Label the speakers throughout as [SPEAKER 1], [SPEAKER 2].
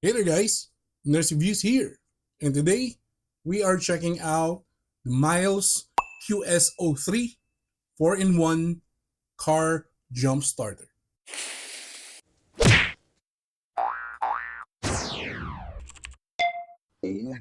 [SPEAKER 1] Hey there guys, Nurse Reviews here, and today we are checking out the Miles QS03 4-in-1 car jump starter. Oh yeah!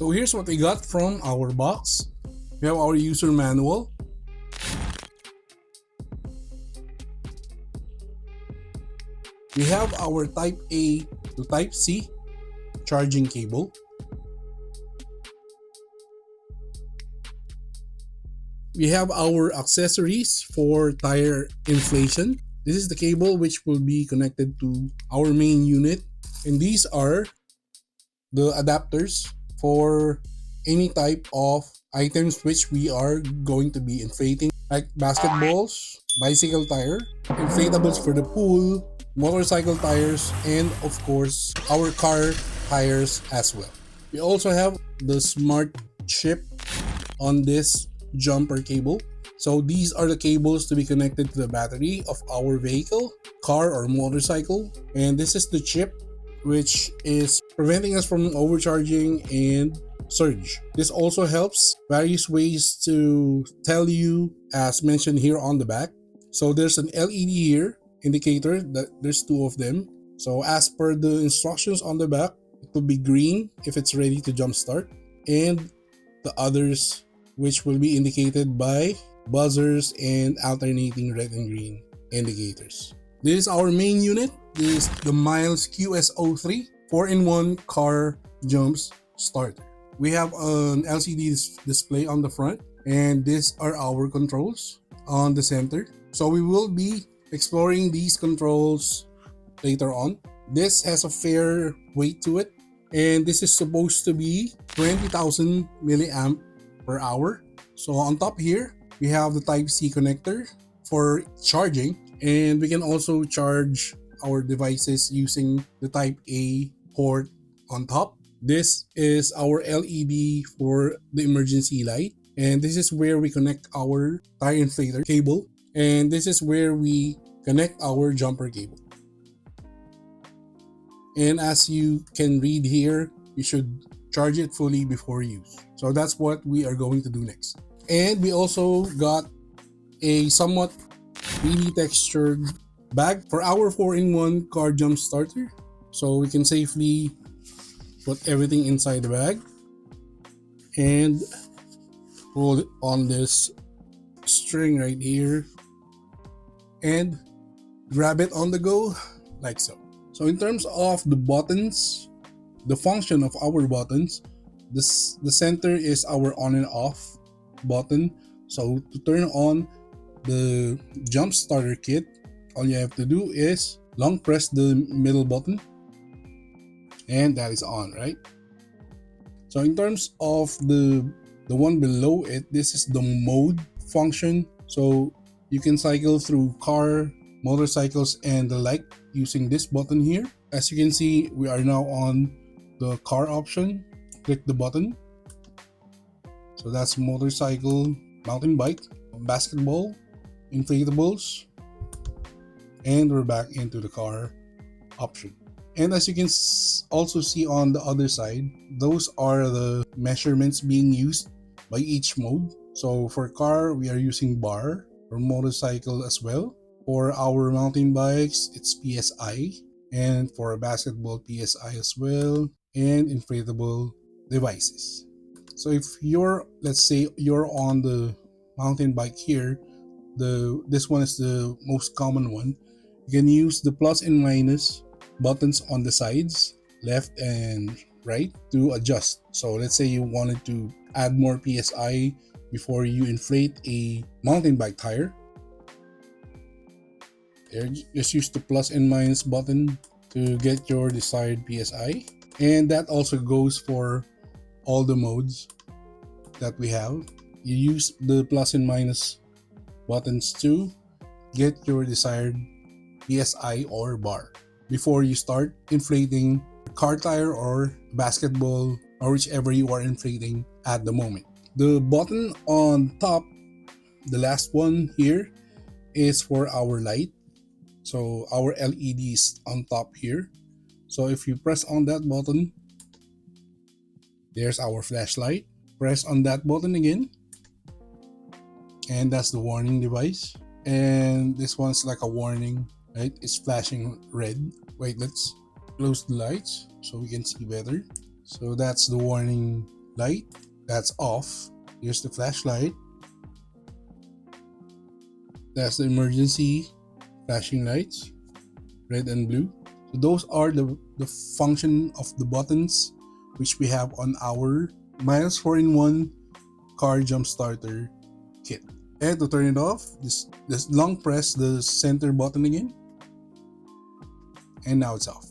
[SPEAKER 1] So here's what we got from our box. We have our user manual. We have our Type A to Type C charging cable. We have our accessories for tire inflation. This is the cable which will be connected to our main unit. And these are the adapters for any type of items which we are going to be inflating, like basketballs, bicycle tire, inflatables for the pool, motorcycle tires, and of course our car tires as well. We also have the smart chip on this jumper cable. So these are the cables to be connected to the battery of our vehicle, car, or motorcycle. And this is the chip which is preventing us from overcharging and surge. This also helps various ways to tell you, as mentioned here on the back. So there's an LED here indicator that there's two of them. So as per the instructions on the back, it will be green if it's ready to jumpstart, and the others which will be indicated by buzzers and alternating red and green indicators. This is our main unit. This is the Miles QS03 4-in-1 car jumps starter. We have an LCD display on the front, and these are our controls on the center. So we will be exploring these controls later on. This has a fair weight to it, and this is supposed to be 20,000 milliamp per hour. So on top here, we have the Type C connector for charging, and we can also charge our devices using the type A port on top. This is our LED for the emergency light, and this is where we connect our tire inflator cable, and this is where we connect our jumper cable. And as you can read here, you should charge it fully before use. So that's what we are going to do next. And we also got a somewhat 3D textured bag for our 4-in-1 car jump starter, so we can safely put everything inside the bag and pull it on this string right here and grab it on the go like so. So in terms of the buttons, the function of our buttons, the center is our on and off button. So to turn on the jump starter kit, all you have to do is long press the middle button and that is on, right? So in terms of the one below it, this is the mode function. So you can cycle through car, motorcycles, and the like using this button here. As you can see, we are now on the car option. Click the button. So that's motorcycle, mountain bike, basketball, inflatables, and we're back into the car option. And as you can also see on the other side, those are the measurements being used by each mode. So for car, we are using bar. For motorcycle as well. For our mountain bikes, it's PSI. And for basketball, PSI as well. And inflatable devices. So if you're, let's say you're on the mountain bike here, this one is the most common one. You can use the plus and minus buttons on the sides, left and right, to adjust. So let's say you wanted to add more PSI before you inflate a mountain bike tire. There, just use the plus and minus button to get your desired PSI. And that also goes for all the modes that we have. You use the plus and minus buttons to get your desired PSI or bar before you start inflating car tire or basketball or whichever you are inflating at the moment. The button on top, the last one here, is for our light. So our LED is on top here. So if you press on that button, there's our flashlight. Press on that button again, and that's the warning device. And this one's like a warning, right? It's flashing red. Wait, let's close the lights so we can see better. So that's the warning light. That's off. Here's the flashlight. That's the emergency flashing lights, red and blue. So those are the function of the buttons which we have on our Miles 4-in-1 car jump starter kit. And to turn it off, just long press the center button again, and now it's off.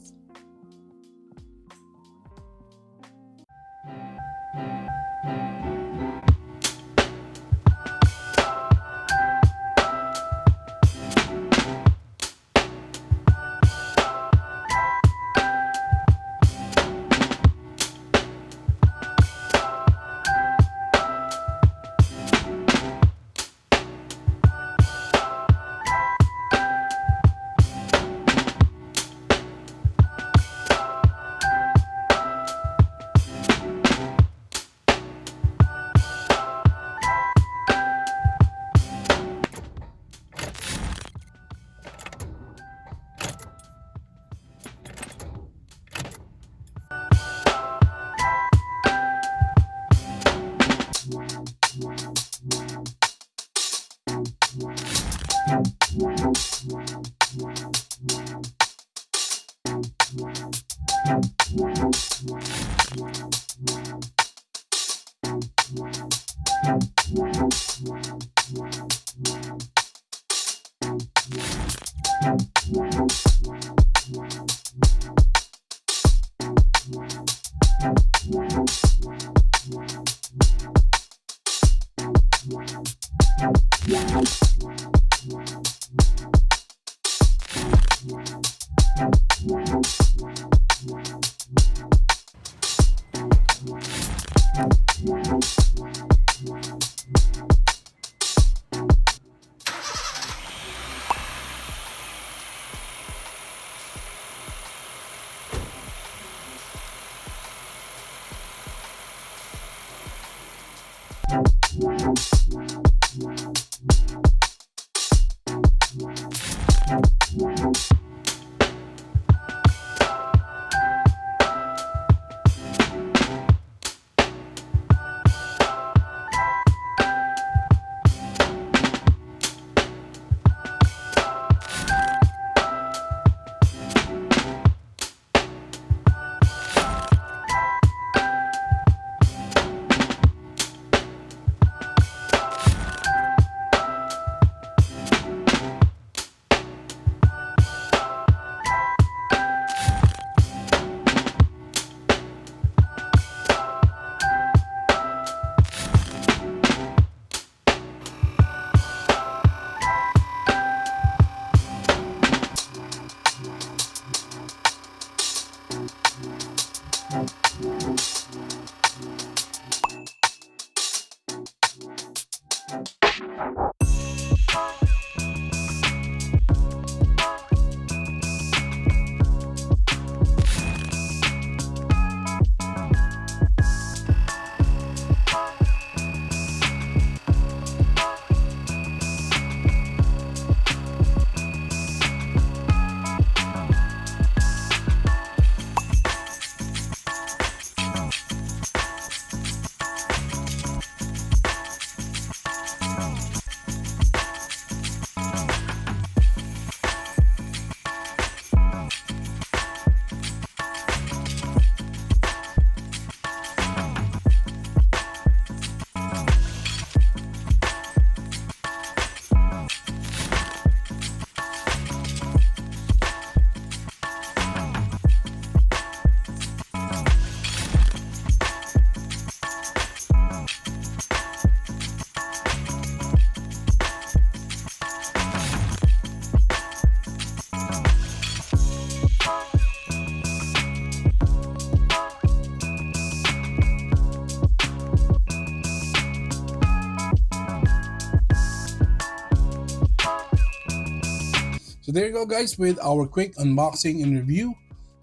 [SPEAKER 1] So there you go guys with our quick unboxing and review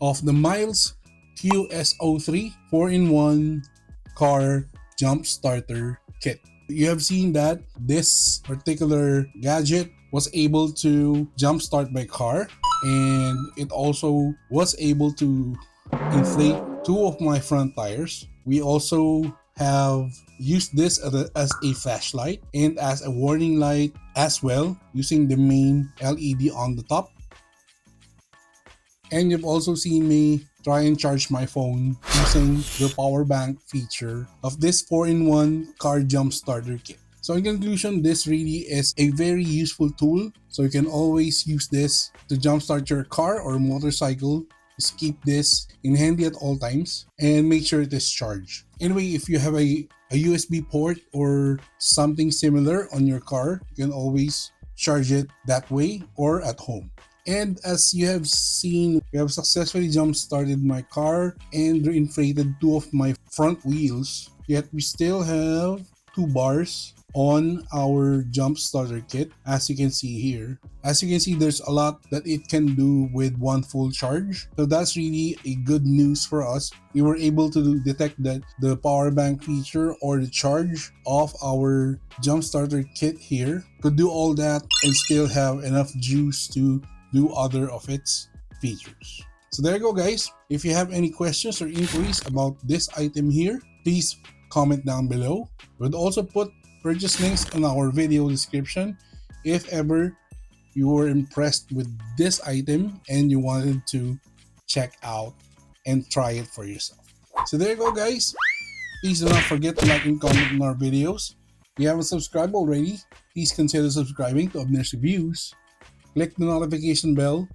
[SPEAKER 1] of the Miles QSO3 4-in-1 car jump starter kit. You have seen that this particular gadget was able to jumpstart my car, and it also was able to inflate two of my front tires. We also have used this as a flashlight and as a warning light as well, using the main LED on the top. And you've also seen me try and charge my phone using the power bank feature of this 4-in-1 car jump starter kit. So in conclusion, this really is a very useful tool. So you can always use this to jumpstart your car or motorcycle. Just keep this in handy at all times and make sure it is charged. Anyway, if you have a USB port or something similar on your car, you can always charge it that way or at home. And as you have seen, we have successfully jump started my car and reinflated two of my front wheels. Yet we still have two bars on our jump starter kit, as you can see here. As you can see, there's a lot that it can do with one full charge. So that's really a good news for us. We were able to detect that the power bank feature or the charge of our jump starter kit here could do all that and still have enough juice to do other of its features. So there you go guys. If you have any questions or inquiries about this item here, please comment down below. We'll also put purchase links in our video description if ever you were impressed with this item and you wanted to check out and try it for yourself. So there you go guys. Please do not forget to like and comment on our videos. If you haven't subscribed already, please consider subscribing to Abners Reviews. Click the notification bell,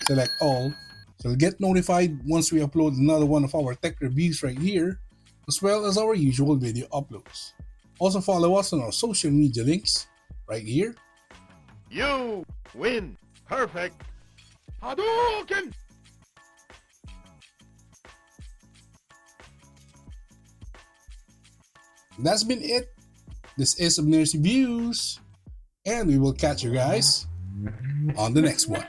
[SPEAKER 1] select all, so you'll get notified once we upload another one of our tech reviews right here, as well as our usual video uploads. Also follow us on our social media links right here.
[SPEAKER 2] You win. Perfect. Hadouken!
[SPEAKER 1] That's been it. This is Abners Reviews, and we will catch you guys on the next one.